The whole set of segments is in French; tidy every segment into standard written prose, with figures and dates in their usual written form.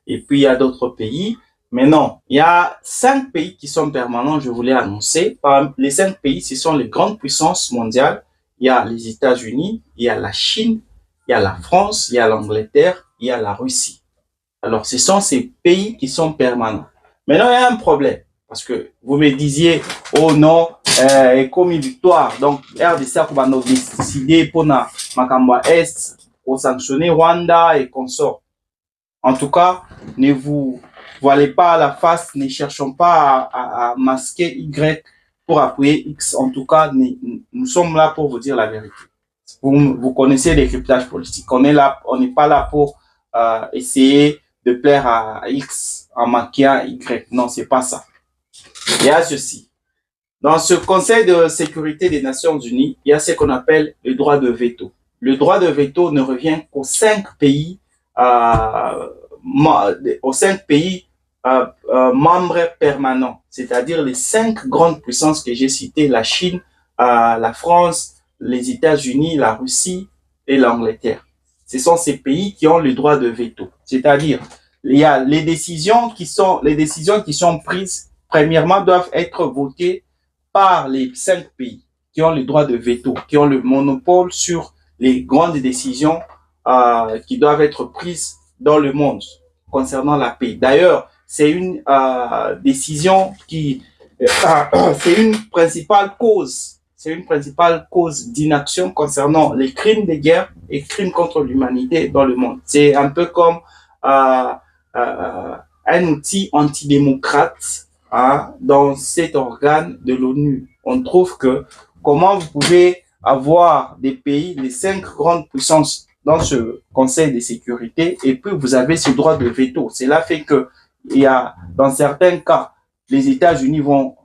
et puis il y a d'autres pays. Mais non, il y a 5 pays qui sont permanents, je voulais annoncer. Parmi les 5 pays, ce sont les grandes puissances mondiales. Il y a les États-Unis, il y a la Chine, il y a la France, il y a l'Angleterre, il y a la Russie. Alors, ce sont ces pays qui sont permanents. Maintenant, il y a un problème. Parce que vous me disiez, oh non, comme une victoire. Donc, RDC a décidé pour Makamba Est, pour sanctionner Rwanda et consorts. En tout cas, ne vous voilez pas la face, ne cherchons pas à masquer Y pour appuyer X. En tout cas, nous sommes là pour vous dire la vérité. Vous connaissez les cryptages politiques. On est là, on n'est pas là pour essayer de plaire à X en maquillant Y. Non, c'est pas ça. Il y a ceci. Dans ce Conseil de sécurité des Nations Unies, il y a ce qu'on appelle le droit de veto. Le droit de veto ne revient qu'aux 5 pays, membres permanents, c'est-à-dire les 5 grandes puissances que j'ai citées, la Chine, la France, les États-Unis, la Russie et l'Angleterre. Ce sont ces pays qui ont le droit de veto. C'est-à-dire, il y a les décisions qui sont prises, premièrement, doivent être votées par les 5 pays qui ont le droit de veto, qui ont le monopole sur les grandes décisions qui doivent être prises dans le monde concernant la paix. D'ailleurs, c'est une décision qui, c'est une principale cause d'inaction concernant les crimes de guerre et crimes contre l'humanité dans le monde. C'est un peu comme un outil antidémocrate dans cet organe de l'ONU. On trouve que comment vous pouvez avoir des pays, les 5 grandes puissances dans ce Conseil de sécurité, et puis vous avez ce droit de veto. Cela fait que il y a, dans certains cas, les États-Unis vont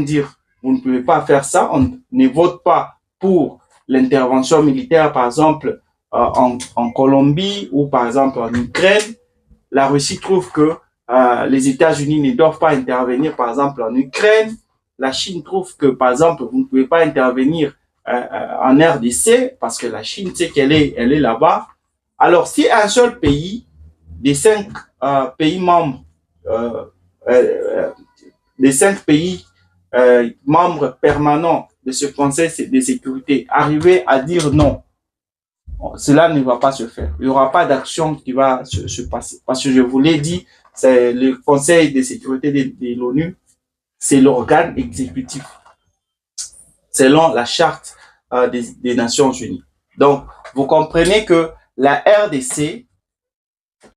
dire vous ne pouvez pas faire ça, on ne vote pas pour l'intervention militaire, par exemple, en Colombie ou par exemple en Ukraine. La Russie trouve que les États-Unis ne doivent pas intervenir, par exemple, en Ukraine. La Chine trouve que, par exemple, vous ne pouvez pas intervenir en RDC parce que la Chine sait qu'elle est là-bas. Alors, si un seul pays, des 5 pays membres, des 5 pays membres permanents de ce Conseil de sécurité arrivaient à dire non, cela ne va pas se faire. Il n'y aura pas d'action qui va se passer. Parce que je vous l'ai dit, c'est le Conseil de sécurité de l'ONU, c'est l'organe exécutif, selon la charte des Nations Unies. Donc, vous comprenez que la RDC